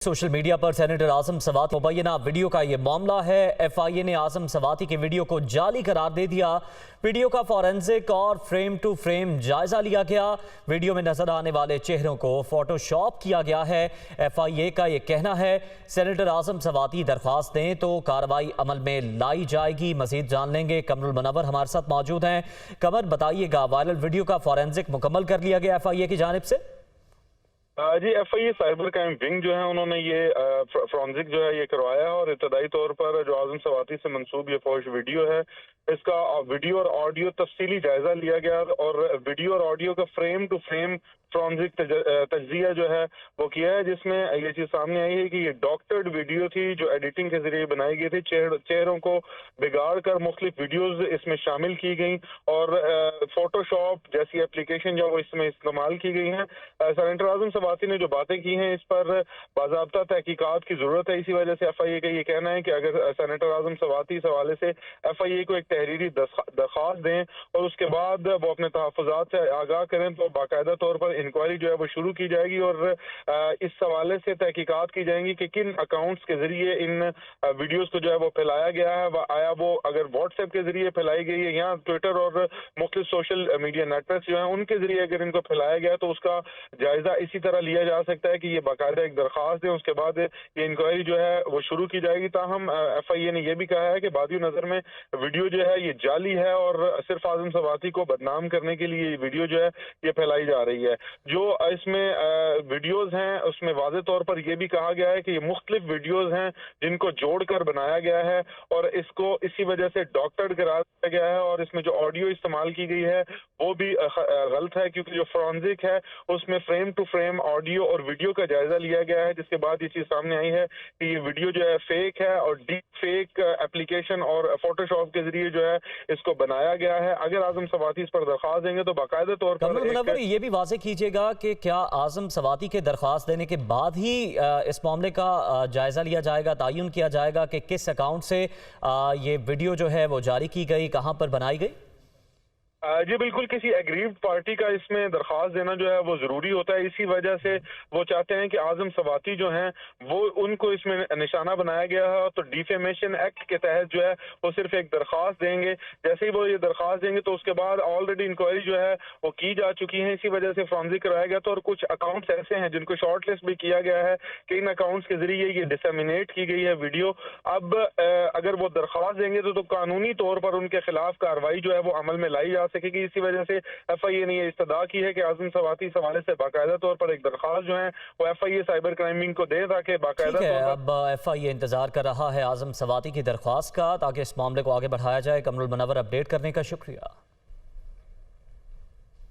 Social media पर senator आजम सवाती मुबैना video का ये मामला है। एफआईए ने आजम सवाती के वीडियो को जाली करार दे दिया। वीडियो का फॉरेंसिक और फ्रेम टू फ्रेम जायजा लिया गया। वीडियो में नजर आने वाले चेहरों को फोटोशॉप किया गया है। एफआईए का ये कहना है सेनेटर आजम सवाती दरख्वास्त दें तो कार्रवाई अमल में लाई जाएगी। मजीद जान लेंगे, कमरुल मुनव्वर हमारे साथ मौजूद हैं। कमर, बताइएगा, वायरल वीडियो का फॉरेंसिक मुकम्मल कर लिया गया एफआईए की जानिब से? जी, एफआईए साइबर क्राइम विंग जो है उन्होंने ये फॉरेंसिक जो है ये करवाया है और इब्तदाई तौर पर जो आजम सवाती से मंसूब ये फौश वीडियो है इसका वीडियो और ऑडियो तफसीली जायजा लिया गया और वीडियो और ऑडियो का फ्रेम टू फ्रेम फॉरेंसिक तज्जिया जो है वो किया है, जिसमें ये चीज सामने आई है कि ये डॉक्टर्ड वीडियो थी जो एडिटिंग के जरिए बनाई गई थी। चेहरों को बिगाड़ कर मुख्तलिफ वीडियोज इसमें शामिल की गई और फोटोशॉप जैसी एप्लीकेशन जो वो इसमें इस्तेमाल की गई है। सेनेटर आजम सवाती ने जो बातें की हैं इस पर बाज़ाब्ता तहकीकात की जरूरत है। इसी वजह से एफआईए का ये कहना है कि अगर सेनेटर आजम सवाती इस हवाले से एफआईए को एक तहरीरी दरख्वास्त दें और उसके बाद वो अपने तहफ़्फ़ुज़ात से आगाह करें तो बाकायदा तौर पर इंक्वायरी जो है वो शुरू की जाएगी और इस हवाले से तहकीकात की जाएंगी कि किन अकाउंट्स के जरिए इन वीडियोस को जो है वो फैलाया गया है। आया वो अगर व्हाट्सएप के जरिए फैलाई गई है या ट्विटर और मुख्तलिफ सोशल मीडिया नेटवर्क जो है उनके जरिए अगर इनको फैलाया गया तो उसका जायजा इसी तरह लिया जा सकता है कि ये बाकायदा एक दरख्वास्त है, उसके बाद ये इंक्वायरी जो है वो शुरू की जाएगी। ताहम एफआईए ने यह भी कहा है कि बादी नजर में वीडियो जो है ये जाली है और सिर्फ आजम सवाती को बदनाम करने के लिए ये वीडियो जो है ये फैलाई जा रही है। जो इसमें वीडियोज हैं उसमें वाज़े तौर पर यह भी कहा गया है कि ये मुख्तलिफ वीडियोज हैं जिनको जोड़कर बनाया गया है और इसको इसी वजह से डॉक्टर्ड करार दिया गया है और इसमें जो ऑडियो इस्तेमाल की गई है वो भी गलत है, क्योंकि जो फॉरेंसिक है उसमें फ्रेम टू फ्रेम ऑडियो और वीडियो का जायजा लिया गया है, जिसके बाद ये चीज सामने आई है कि ये वीडियो जो है फेक है और डीप फेक एप्लीकेशन और फोटोशॉप के जरिए जो है इसको बनाया गया है। अगर आजम सवाती इस पर दरख्वास्त देंगे तो बाकायदा तौर पर ये भी वाज़ेह कीजिएगा कि क्या आजम सवाती के दरख्वास्त देने के बाद ही इस मामले का जायजा लिया जाएगा, तयन किया जाएगा कि किस अकाउंट से ये वीडियो जो है वो जारी की गई, कहां पर बनाई गई? जी बिल्कुल, किसी एग्रीव्ड पार्टी का इसमें दरख्वास्त देना जो है वो जरूरी होता है। इसी वजह से वो चाहते हैं कि आजम सवाती जो हैं वो उनको इसमें निशाना बनाया गया है, तो डिफेमेशन एक्ट के तहत जो है वो सिर्फ एक दरख्वास्त देंगे। जैसे ही वो ये दरख्वास्त देंगे तो उसके बाद ऑलरेडी इंक्वायरी जो है वो की जा चुकी है, इसी वजह से फॉरेंसिक कराया गया। तो और कुछ अकाउंट्स ऐसे हैं जिनको शॉर्ट लिस्ट भी किया गया है कि इन अकाउंट्स के जरिए ये डिसमिनेट की गई है वीडियो। अब अगर वो दरख्वास्त देंगे तो कानूनी तौर पर उनके खिलाफ कार्रवाई जो है वो अमल में लाई जा सकेगी। इसी वजह से एफआईए ने यह इस्तदा की है कि आजम सवाती इस हवाले से बाकायदा तौर पर एक दरख्वास्त जो है वो एफआईए साइबर क्राइम विंग को दे ताकि बाकायदा तौर पर अब एफआईए इंतजार कर रहा है आजम सवाती की दरख्वास्त का ताकि इस मामले को आगे बढ़ाया जाए। कमरुल मुनव्वर अपडेट करने का शुक्रिया।